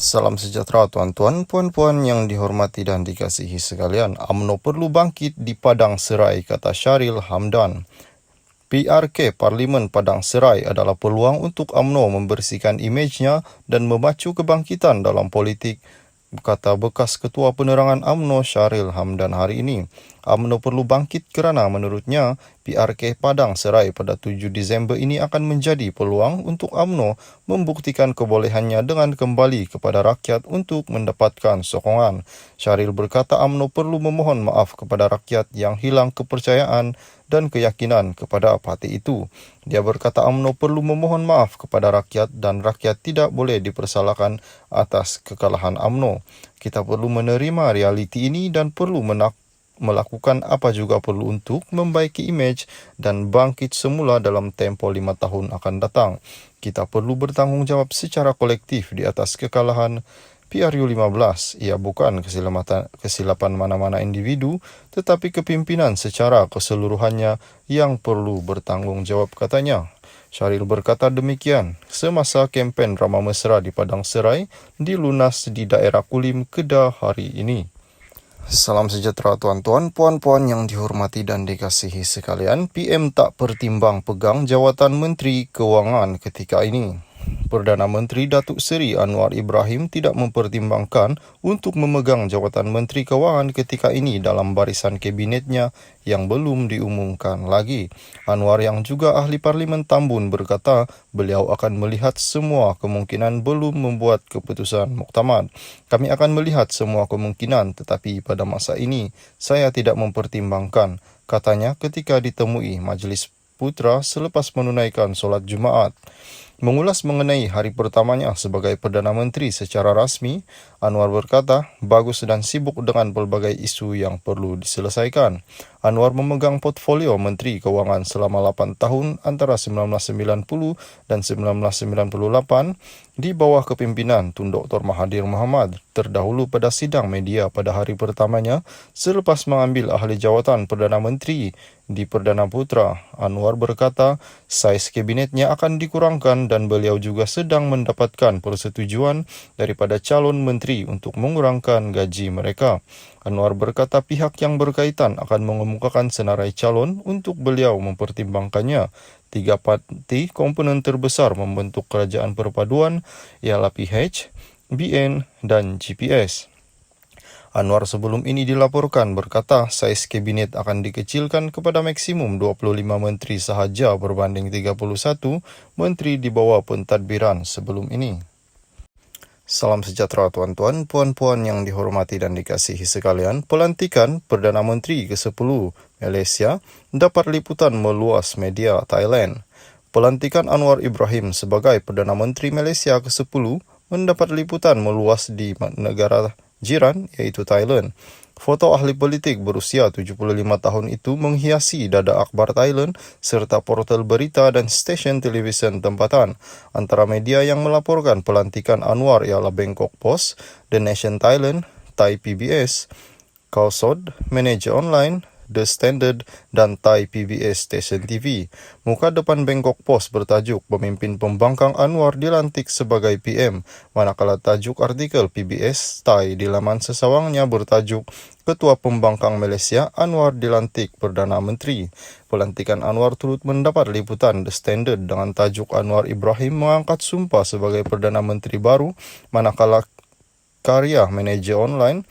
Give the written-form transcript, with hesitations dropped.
Salam sejahtera tuan-tuan, puan-puan yang dihormati dan dikasihi sekalian. UMNO perlu bangkit di Padang Serai, kata Sharil Hamdan. PRK Parlimen Padang Serai adalah peluang untuk UMNO membersihkan imejnya dan memacu kebangkitan dalam politik, kata bekas Ketua Penerangan UMNO Sharil Hamdan hari ini. UMNO perlu bangkit kerana menurutnya PRK Padang Serai pada 7 Disember ini akan menjadi peluang untuk UMNO membuktikan kebolehannya dengan kembali kepada rakyat untuk mendapatkan sokongan. Sharil berkata UMNO perlu memohon maaf kepada rakyat yang hilang kepercayaan dan keyakinan kepada parti itu. Dia berkata UMNO perlu memohon maaf kepada rakyat dan rakyat tidak boleh dipersalahkan atas kekalahan UMNO. Kita perlu menerima realiti ini dan perlu melakukan apa juga perlu untuk membaiki imej dan bangkit semula dalam tempoh 5 tahun akan datang. Kita perlu bertanggungjawab secara kolektif di atas kekalahan PRU15. Ia bukan kesilapan mana-mana individu, tetapi kepimpinan secara keseluruhannya yang perlu bertanggungjawab, katanya. Sharil berkata demikian semasa kempen Ramah Mesra di Padang Serai dilunas di daerah Kulim, Kedah hari ini. Salam sejahtera tuan-tuan, puan-puan yang dihormati dan dikasihi sekalian. PM tak pertimbang pegang jawatan Menteri Kewangan ketika ini. Perdana Menteri Datuk Seri Anwar Ibrahim tidak mempertimbangkan untuk memegang jawatan Menteri Kewangan ketika ini dalam barisan kabinetnya yang belum diumumkan lagi. Anwar yang juga ahli Parlimen Tambun berkata beliau akan melihat semua kemungkinan belum membuat keputusan muktamad. Kami akan melihat semua kemungkinan, tetapi pada masa ini saya tidak mempertimbangkan, katanya ketika ditemui Majlis Putra selepas menunaikan solat Jumaat. Mengulas mengenai hari pertamanya sebagai Perdana Menteri secara rasmi, Anwar berkata bagus dan sibuk dengan pelbagai isu yang perlu diselesaikan. Anwar memegang portfolio Menteri Kewangan selama 8 tahun antara 1990 dan 1998 di bawah kepimpinan Tun Dr. Mahathir Mohamad, terdahulu pada sidang media pada hari pertamanya selepas mengambil ahli jawatan Perdana Menteri di Perdana Putra. Anwar berkata saiz kabinetnya akan dikurangkan dan beliau juga sedang mendapatkan persetujuan daripada calon menteri untuk mengurangkan gaji mereka. Anwar berkata pihak yang berkaitan akan mengemukakan senarai calon untuk beliau mempertimbangkannya. 3 parti komponen terbesar membentuk kerajaan perpaduan ialah PH, BN dan GPS. Anwar sebelum ini dilaporkan berkata saiz kabinet akan dikecilkan kepada maksimum 25 menteri sahaja berbanding 31 menteri di bawah pentadbiran sebelum ini. Salam sejahtera tuan-tuan, puan-puan yang dihormati dan dikasihi sekalian. Pelantikan Perdana Menteri ke-10 Malaysia dapat liputan meluas media Thailand. Pelantikan Anwar Ibrahim sebagai Perdana Menteri Malaysia ke-10 mendapat liputan meluas di negara jiran iaitu Thailand. Foto ahli politik berusia 75 tahun itu menghiasi dada akhbar Thailand serta portal berita dan stesen televisyen tempatan. Antara media yang melaporkan pelantikan Anwar ialah Bangkok Post, The Nation Thailand, Thai PBS, Kaosod, Manager Online, The Standard dan Thai PBS Station TV. Muka depan Bangkok Post bertajuk Pemimpin Pembangkang Anwar dilantik sebagai PM, manakala tajuk artikel PBS Thai di laman sesawangnya bertajuk Ketua Pembangkang Malaysia Anwar dilantik Perdana Menteri. Pelantikan Anwar turut mendapat liputan The Standard dengan tajuk Anwar Ibrahim mengangkat sumpah sebagai Perdana Menteri baru, manakala karya Manager Online